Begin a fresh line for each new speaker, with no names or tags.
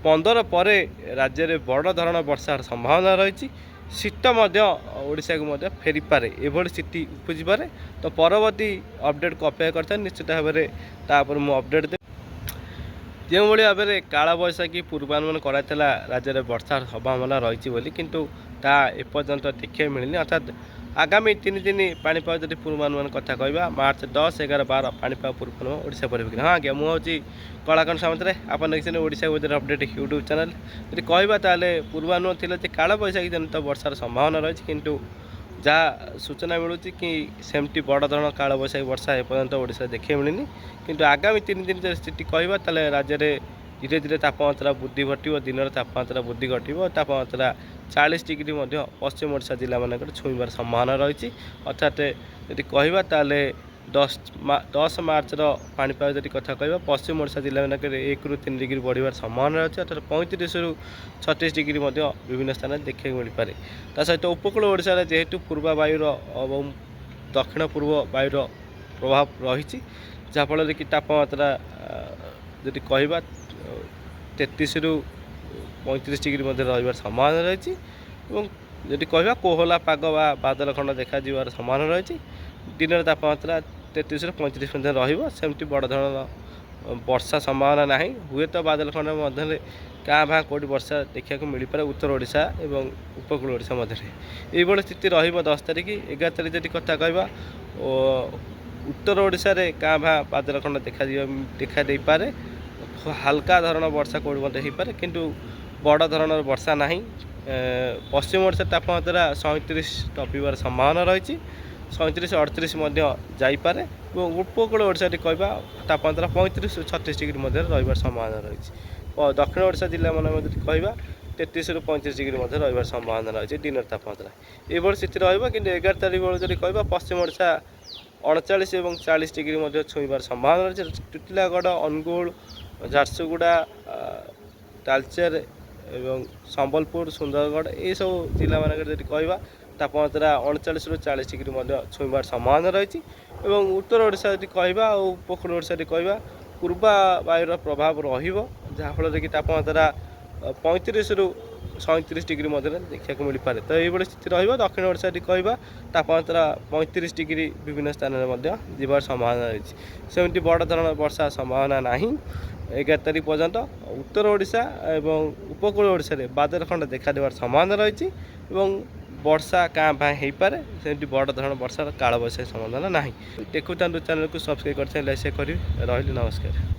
15 पर राज्य में बड़ धरण वर्षार संभावना रही। शीत ओडिशा को फेरी पारे एभली स्थिति उपजी पारे। तो परवर्ती अपडेट को अपेक्षा करता निश्चित भाव में मुझे अपडेट दे जो भाव में काल बैशाखी पूर्वानुमान कराइला राज्य में वर्षा संभावना रही किंतु ता एपर्यंत देखा मिलनी। अर्थात आगामी 3 दिन पाणीपाग जब पूर्वानुमान कथा कहवा मार्च 10, 11, 12 पाणीपाग पूर्वानुमान ओडिशा परिप्रेक्षी। हाँ आज्ञा मुझे कलाकांत सामंतराय आप देखते Odisha weather update YouTube channel. यदि कहवा ताले पूर्वानुमान थी काल बैशाखी जनित वर्षार संभावना रही किंतु जहाँ सूचना मिलूँ कि सेमती बड़ धरण काल बैशाखी वर्षा एपर्यंत ओडिशा देखा मिलनी किंतु आगामी 3 दिन स्थिति कहवा ताले राज्य में धीरे धीरे तापमात्रा वृद्धि घटो। दिन तापमात्रा वृद्धि घटो। तापमात्रा 40 डिग्री पश्चिम ओडिशा जिला मानक छुईबार संभावना रही। अर्थात यदि कहवा ताले 10 मार्च पाणीपाग जब कथा कहवा पश्चिम ओडिशा जिला मानक 1 ରୁ 3 डिग्री बढ़िबार संभावना रही। अर्थात 35 ରୁ 36 डिग्री विभिन्न स्थान देखा मिल पारे। ता सहित उपकूल ओडिशा जेहेतु पूर्वा वायुर और दक्षिण पूर्व वायुर प्रभाव रही जहाँफल कि तापमात्रा जदि कहवा 33 ରୁ 35 डिग्री रही संभावना रही। जदि कहवा कोहला पाग बा बादल खंड देखा संभावना रही। दिन तापमात्रा 33 ରୁ 35 रही। बड़ धरण वर्षा संभावना ना हुए तो बादल खंड मध्य क्या भाँ कौटी वर्षा देखा मिल पाए उत्तर ओडिशा और उपकूल ओडिशा मध्य ये स्थिति रही 10 तारिख 11 तारिख जब कथा कहवा उत्तर ओडिशा रे क्या भाँ बादल खंड देखा दे पारे। हल्का धरण वर्षा कौट हो पारे किंतु बड़ धरण वर्षा ना। पश्चिम ओडिशा तापमात्रा 37 टपिबार संभावना रही। 37 ରୁ 38 जापे। उपकूल ओडिशा कहवा तापमात्रा 35 ରୁ 36 डिग्री रही संभावना रही। दक्षिण ओडिशा जिला मान कहवा 33 ରୁ 35 डिग्री रही संभावना रही। दिन तापमात्रा ये स्थिति रही कि 11 तारिख जब कहवा पश्चिम ओडिशा 39 और 40 डिग्री छुईबार संभावना रही। टिटिलागढ़, अनुगुल, झारसुगुड़ा, तालचेर एवं संबलपुर, सुंदरगढ़ ये सब जिला मानक जब कहवा तापमात्रा 39 ରୁ 40 डिग्री छुईबार संभावना रही। उत्तर ओडिशा जब कहवा और उपकूल ओडिशा कहवा पूर्वा वायुर प्रभाव रहा कि तापमात्रा 35 ରୁ 37 डिग्री देखा मिल पारे। तो ये स्थिति रही। दक्षिण ओडिशा कहवा तापमात्रा 35 डिग्री विभिन्न स्थान में जीवार संभावना रही। सेमती बड़ धरण वर्षा संभावना ना 11 तारिख पर्यंत उत्तर ओडिशा और उपकूल ओडिशा रे बादल खंड देखा देवार संभावना रही। वर्षा क्या भाँ हो पारे सेमती बड़ धरण वर्षार काल बैशाखी संभावना ना। देखुता चैनल को सब्सक्राइब कर रही। नमस्कार।